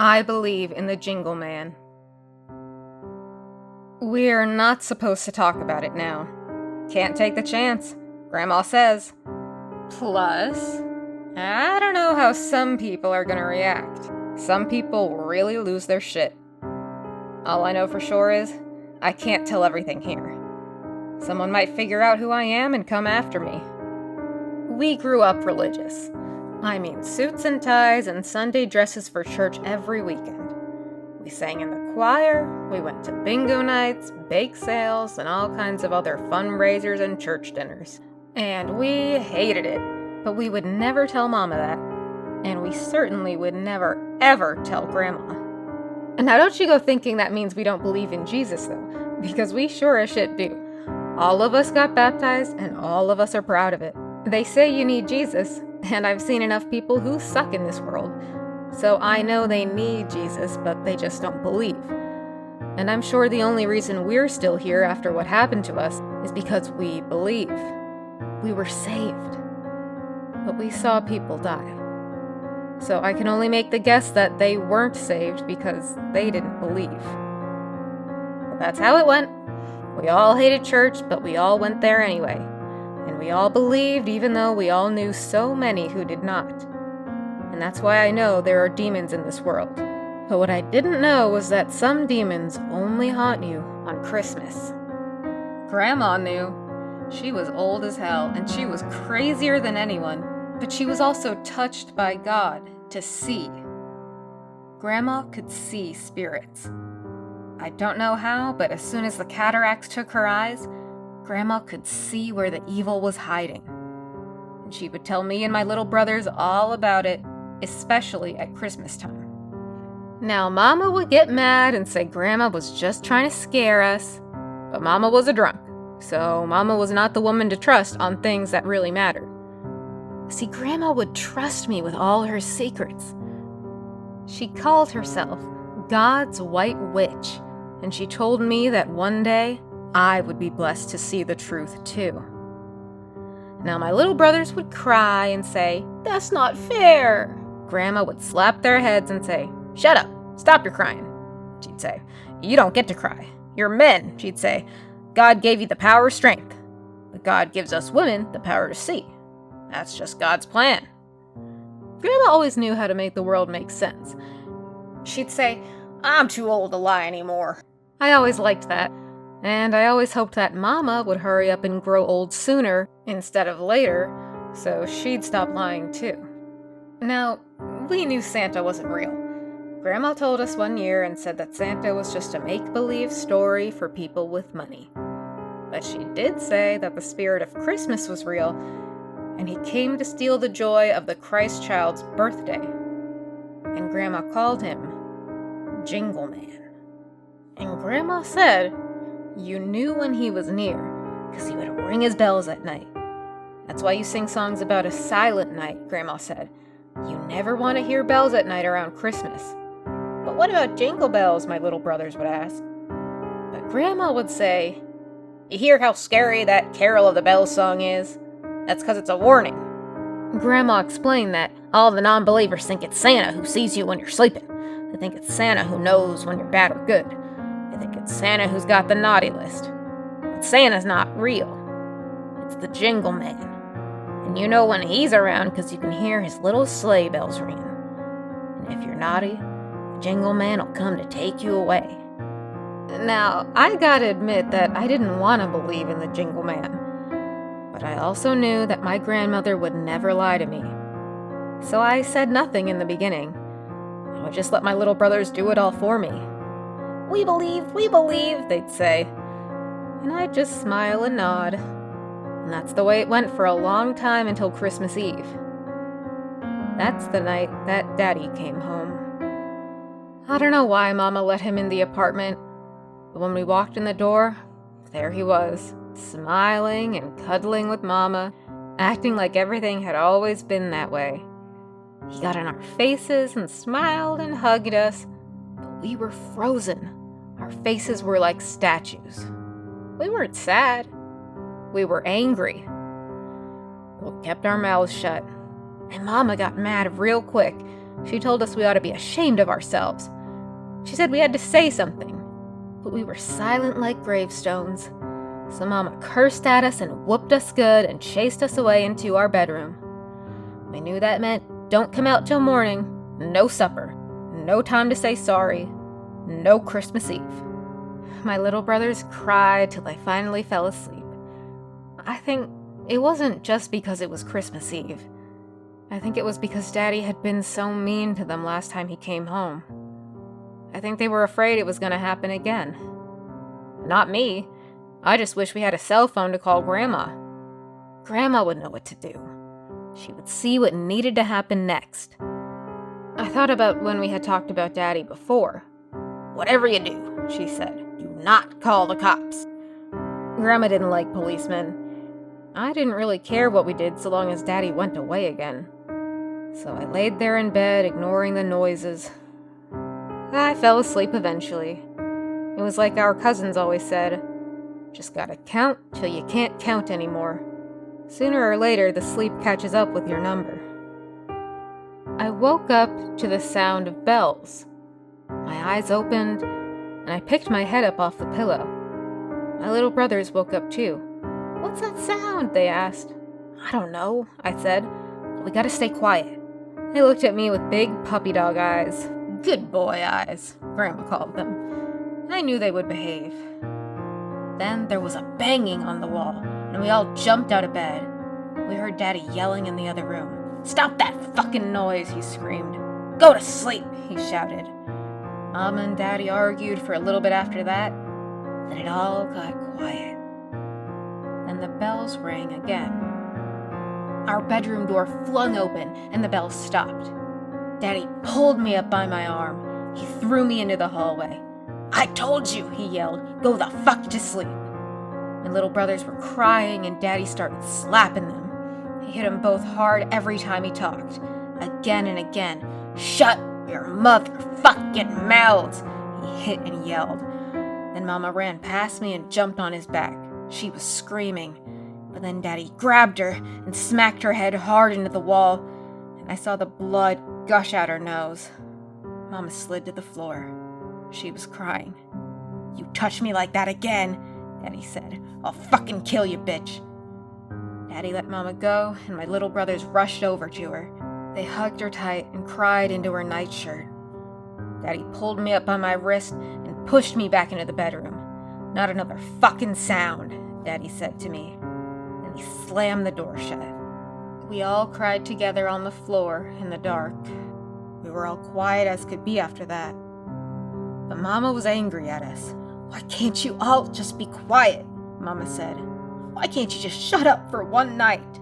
I believe in the Jingle Man. We're not supposed to talk about it now. Can't take the chance, Grandma says. Plus, I don't know how some people are gonna react. Some people really lose their shit. All I know for sure is, I can't tell everything here. Someone might figure out who I am and come after me. We grew up religious. I mean, suits and ties and Sunday dresses for church every weekend. We sang in the choir, we went to bingo nights, bake sales, and all kinds of other fundraisers and church dinners. And we hated it, but we would never tell Mama that. And we certainly would never, ever tell Grandma. And now don't you go thinking that means we don't believe in Jesus, though, because we sure as shit do. All of us got baptized, and all of us are proud of it. They say you need Jesus, and I've seen enough people who suck in this world. So I know they need Jesus, but they just don't believe. And I'm sure the only reason we're still here after what happened to us is because we believe. We were saved. But we saw people die. So I can only make the guess that they weren't saved because they didn't believe. But that's how it went. We all hated church, but we all went there anyway. And we all believed even though we all knew so many who did not. And that's why I know there are demons in this world. But what I didn't know was that some demons only haunt you on Christmas. Grandma knew. She was old as hell, and she was crazier than anyone. But she was also touched by God to see. Grandma could see spirits. I don't know how, but as soon as the cataracts took her eyes, Grandma could see where the evil was hiding. And she would tell me and my little brothers all about it, especially at Christmas time. Now, Mama would get mad and say Grandma was just trying to scare us, but Mama was a drunk, so Mama was not the woman to trust on things that really mattered. See, Grandma would trust me with all her secrets. She called herself God's White Witch, and she told me that one day I would be blessed to see the truth too. Now my little brothers would cry and say, "That's not fair." Grandma would slap their heads and say, "Shut up, stop your crying." She'd say, "You don't get to cry. You're men," she'd say. "God gave you the power of strength, but God gives us women the power to see. That's just God's plan." Grandma always knew how to make the world make sense. She'd say, "I'm too old to lie anymore." I always liked that, and I always hoped that Mama would hurry up and grow old sooner instead of later, so she'd stop lying too. Now, we knew Santa wasn't real. Grandma told us one year and said that Santa was just a make-believe story for people with money. But she did say that the spirit of Christmas was real, and he came to steal the joy of the Christ child's birthday. And Grandma called him Jingle Man. And Grandma said you knew when he was near, because he would ring his bells at night. That's why you sing songs about a silent night, Grandma said. You never want to hear bells at night around Christmas. But what about jingle bells, my little brothers would ask. But Grandma would say, "You hear how scary that Carol of the Bells song is? That's because it's a warning." Grandma explained that all the non-believers think it's Santa who sees you when you're sleeping. They think it's Santa who knows when you're bad or good. They think it's Santa who's got the naughty list. But Santa's not real. It's the Jingle Man. And you know when he's around because you can hear his little sleigh bells ringing. And if you're naughty, the Jingle Man will come to take you away. Now, I gotta admit that I didn't want to believe in the Jingle Man. But I also knew that my grandmother would never lie to me. So I said nothing in the beginning. I would just let my little brothers do it all for me. We believe, they'd say. And I'd just smile and nod. And that's the way it went for a long time until Christmas Eve. That's the night that Daddy came home. I don't know why Mama let him in the apartment, but when we walked in the door, there he was, smiling and cuddling with Mama, acting like everything had always been that way. He got in our faces and smiled and hugged us, but we were frozen. Our faces were like statues. We weren't sad. We were angry. But we kept our mouths shut. And Mama got mad real quick, She told us we ought to be ashamed of ourselves. She said we had to say something, but we were silent like gravestones. So Mama cursed at us and whooped us good and chased us away into our bedroom. We knew that meant don't come out till morning, no supper, no time to say sorry, no Christmas Eve. My little brothers cried till they finally fell asleep. I think it wasn't just because it was Christmas Eve. I think it was because Daddy had been so mean to them last time he came home. I think they were afraid it was going to happen again. Not me. I just wish we had a cell phone to call Grandma. Grandma would know what to do. She would see what needed to happen next. I thought about when we had talked about Daddy before. Whatever you do, she said, do not call the cops. Grandma didn't like policemen. I didn't really care what we did so long as Daddy went away again. So I laid there in bed, ignoring the noises. I fell asleep eventually. It was like our cousins always said, just gotta count till you can't count anymore. Sooner or later, the sleep catches up with your number. I woke up to the sound of bells. My eyes opened, and I picked my head up off the pillow. My little brothers woke up too. "What's that sound?" they asked. "I don't know," I said. "We gotta stay quiet." They looked at me with big puppy dog eyes. Good boy eyes, Grandma called them. I knew they would behave. Then there was a banging on the wall, and we all jumped out of bed. We heard Daddy yelling in the other room. "Stop that fucking noise," he screamed. "Go to sleep," he shouted. Mama and Daddy argued for a little bit after that. Then it all got quiet. Then the bells rang again. Our bedroom door flung open, and the bells stopped. Daddy pulled me up by my arm. He threw me into the hallway. "I told you," he yelled. "Go the fuck to sleep." My little brothers were crying, and Daddy started slapping them. He hit them both hard every time he talked. Again and again. "Shut your motherfucking mouths," he hit and yelled. Then Mama ran past me and jumped on his back. She was screaming. But then Daddy grabbed her and smacked her head hard into the wall, and I saw the blood gush out her nose. Mama slid to the floor. She was crying. "You touch me like that again," Daddy said, "I'll fucking kill you, bitch." Daddy let Mama go, and my little brothers rushed over to her. They hugged her tight and cried into her nightshirt. Daddy pulled me up by my wrist and pushed me back into the bedroom. "Not another fucking sound," Daddy said to me. Then he slammed the door shut. We all cried together on the floor in the dark. We were all quiet as could be after that. But Mama was angry at us. "Why can't you all just be quiet?" Mama said. "Why can't you just shut up for one night?"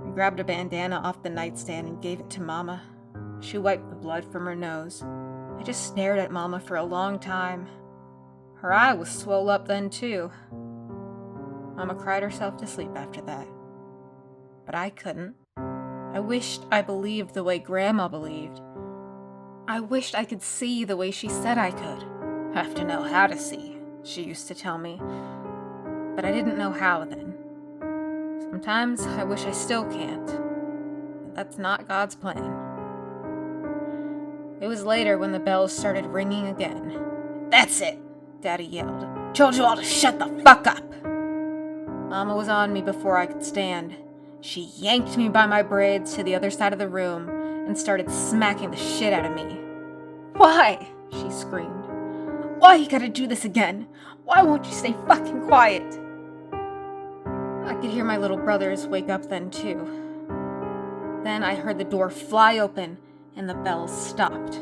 We grabbed a bandana off the nightstand and gave it to Mama. She wiped the blood from her nose. I just stared at Mama for a long time. Her eye was swole up then too. Mama cried herself to sleep after that. But I couldn't. I wished I believed the way Grandma believed. I wished I could see the way she said I could. "I have to know how to see," she used to tell me. But I didn't know how then. Sometimes I wish I still can't. But that's not God's plan. It was later when the bells started ringing again. "That's it," Daddy yelled. "Told you all to shut the fuck up." Mama was on me before I could stand. She yanked me by my braids to the other side of the room and started smacking the shit out of me. "Why?" she screamed. "Why you gotta do this again? Why won't you stay fucking quiet?" I could hear my little brothers wake up then too. Then I heard the door fly open and the bells stopped.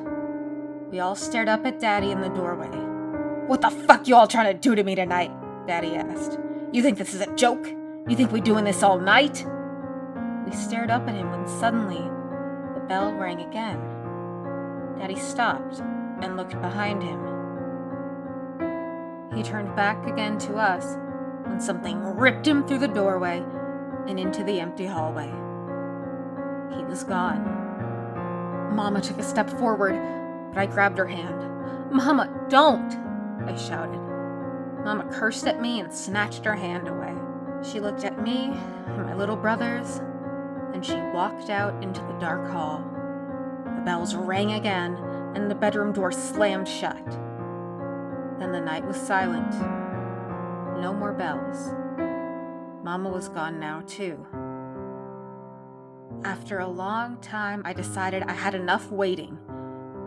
We all stared up at Daddy in the doorway. "What the fuck you all trying to do to me tonight?" Daddy asked. "You think this is a joke? You think we doing this all night?" We stared up at him when suddenly the bell rang again. Daddy stopped and looked behind him. He turned back again to us when something ripped him through the doorway and into the empty hallway. He was gone. Mama took a step forward, but I grabbed her hand. "Mama, don't!" I shouted. Mama cursed at me and snatched her hand away. She looked at me and my little brothers, then she walked out into the dark hall. The bells rang again, and the bedroom door slammed shut. Then the night was silent. No more bells. Mama was gone now, too. After a long time, I decided I had enough waiting.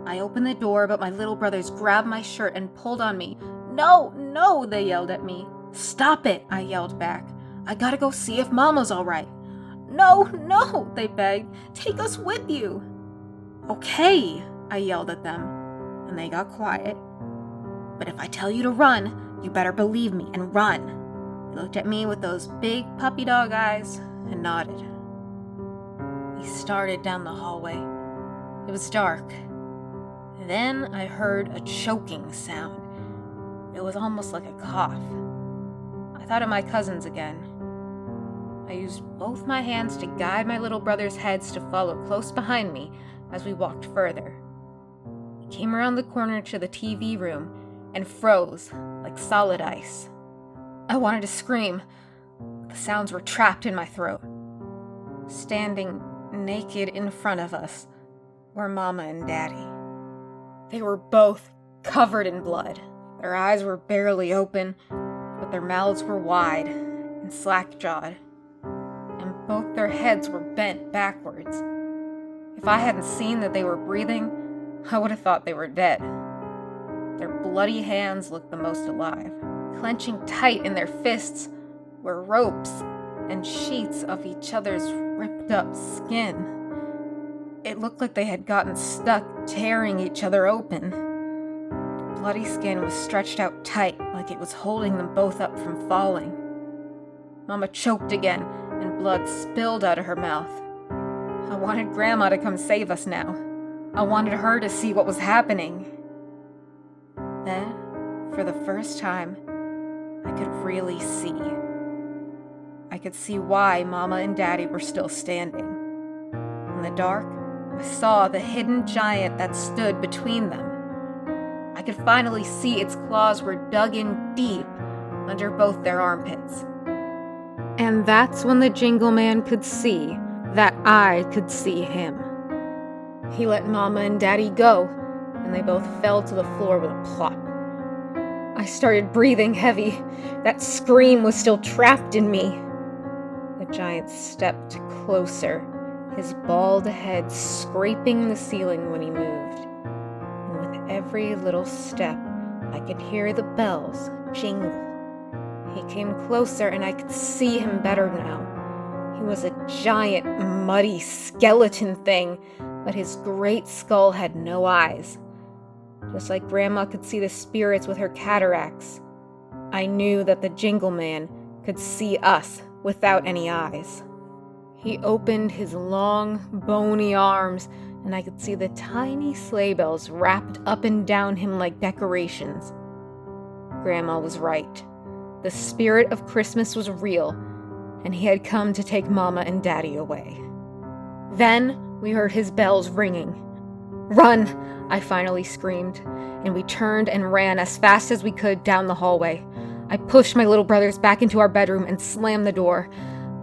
I opened the door, but my little brothers grabbed my shirt and pulled on me. "No, no," they yelled at me. "Stop it," I yelled back. "I gotta go see if Mama's all right." "No, no," they begged. "Take us with you." "Okay," I yelled at them, and they got quiet. "But if I tell you to run, you better believe me and run." They looked at me with those big puppy dog eyes and nodded. We started down the hallway. It was dark. Then I heard a choking sound. It was almost like a cough. I thought of my cousins again. I used both my hands to guide my little brothers' heads to follow close behind me as we walked further. We came around the corner to the TV room and froze like solid ice. I wanted to scream, but the sounds were trapped in my throat. Standing naked in front of us were Mama and Daddy. They were both covered in blood. Their eyes were barely open, but their mouths were wide and slack-jawed, and both their heads were bent backwards. If I hadn't seen that they were breathing, I would have thought they were dead. Their bloody hands looked the most alive. Clenching tight in their fists were ropes and sheets of each other's ripped-up skin. It looked like they had gotten stuck tearing each other open. The bloody skin was stretched out tight like it was holding them both up from falling. Mama choked again, and blood spilled out of her mouth. I wanted Grandma to come save us now. I wanted her to see what was happening. Then, for the first time, I could really see. I could see why Mama and Daddy were still standing. In the dark, I saw the hidden giant that stood between them. I could finally see its claws were dug in deep under both their armpits. And that's when the Jingle Man could see that I could see him. He let Mama and Daddy go, and they both fell to the floor with a plop. I started breathing heavy. That scream was still trapped in me. The giant stepped closer, his bald head scraping the ceiling when he moved. And with every little step, I could hear the bells jingle. He came closer, and I could see him better now. He was a giant, muddy skeleton thing, but his great skull had no eyes. Just like Grandma could see the spirits with her cataracts, I knew that the Jingle Man could see us without any eyes. He opened his long, bony arms, and I could see the tiny sleigh bells wrapped up and down him like decorations. Grandma was right. The spirit of Christmas was real, and he had come to take Mama and Daddy away. Then we heard his bells ringing. "Run!" I finally screamed, and we turned and ran as fast as we could down the hallway. I pushed my little brothers back into our bedroom and slammed the door.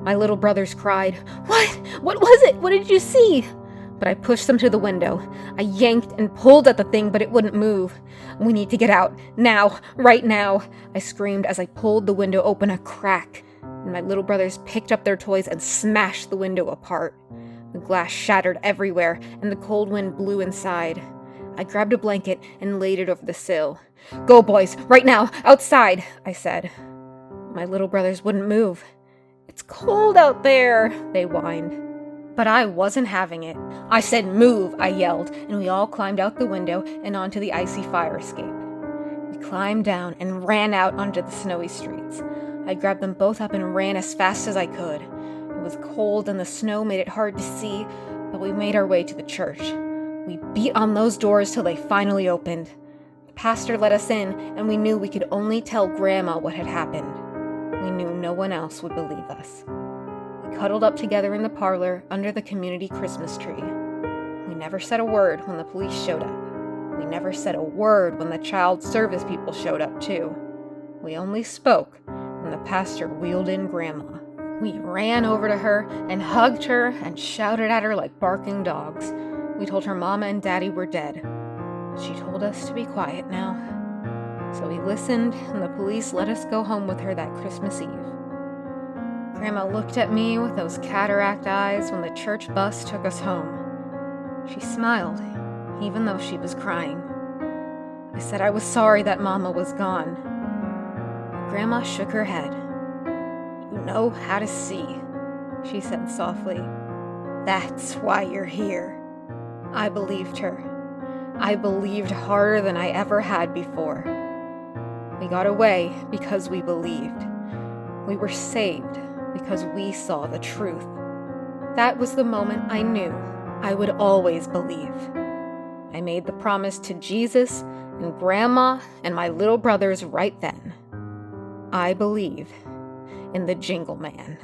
My little brothers cried, "What? What was it? What did you see?" But I pushed them to the window. I yanked and pulled at the thing, but it wouldn't move. "We need to get out. Now. Right now," I screamed as I pulled the window open a crack, and my little brothers picked up their toys and smashed the window apart. The glass shattered everywhere, and the cold wind blew inside. I grabbed a blanket and laid it over the sill. "Go, boys, right now, outside," I said. My little brothers wouldn't move. "It's cold out there," they whined. But I wasn't having it. I said, "Move," I yelled, and we all climbed out the window and onto the icy fire escape. We climbed down and ran out onto the snowy streets. I grabbed them both up and ran as fast as I could. It was cold and the snow made it hard to see, but we made our way to the church. We beat on those doors till they finally opened. The pastor let us in, and we knew we could only tell Grandma what had happened. We knew no one else would believe us. We cuddled up together in the parlor under the community Christmas tree. We never said a word when the police showed up. We never said a word when the child service people showed up, too. We only spoke when the pastor wheeled in Grandma. We ran over to her and hugged her and shouted at her like barking dogs. We told her Mama and Daddy were dead. She told us to be quiet now. So we listened, and the police let us go home with her that Christmas Eve. Grandma looked at me with those cataract eyes when the church bus took us home. She smiled, even though she was crying. I said I was sorry that Mama was gone. Grandma shook her head. "You know how to see," she said softly. "That's why you're here." I believed her. I believed harder than I ever had before. We got away because we believed. We were saved because we saw the truth. That was the moment I knew I would always believe. I made the promise to Jesus and Grandma and my little brothers right then. I believe in the Jingle Man.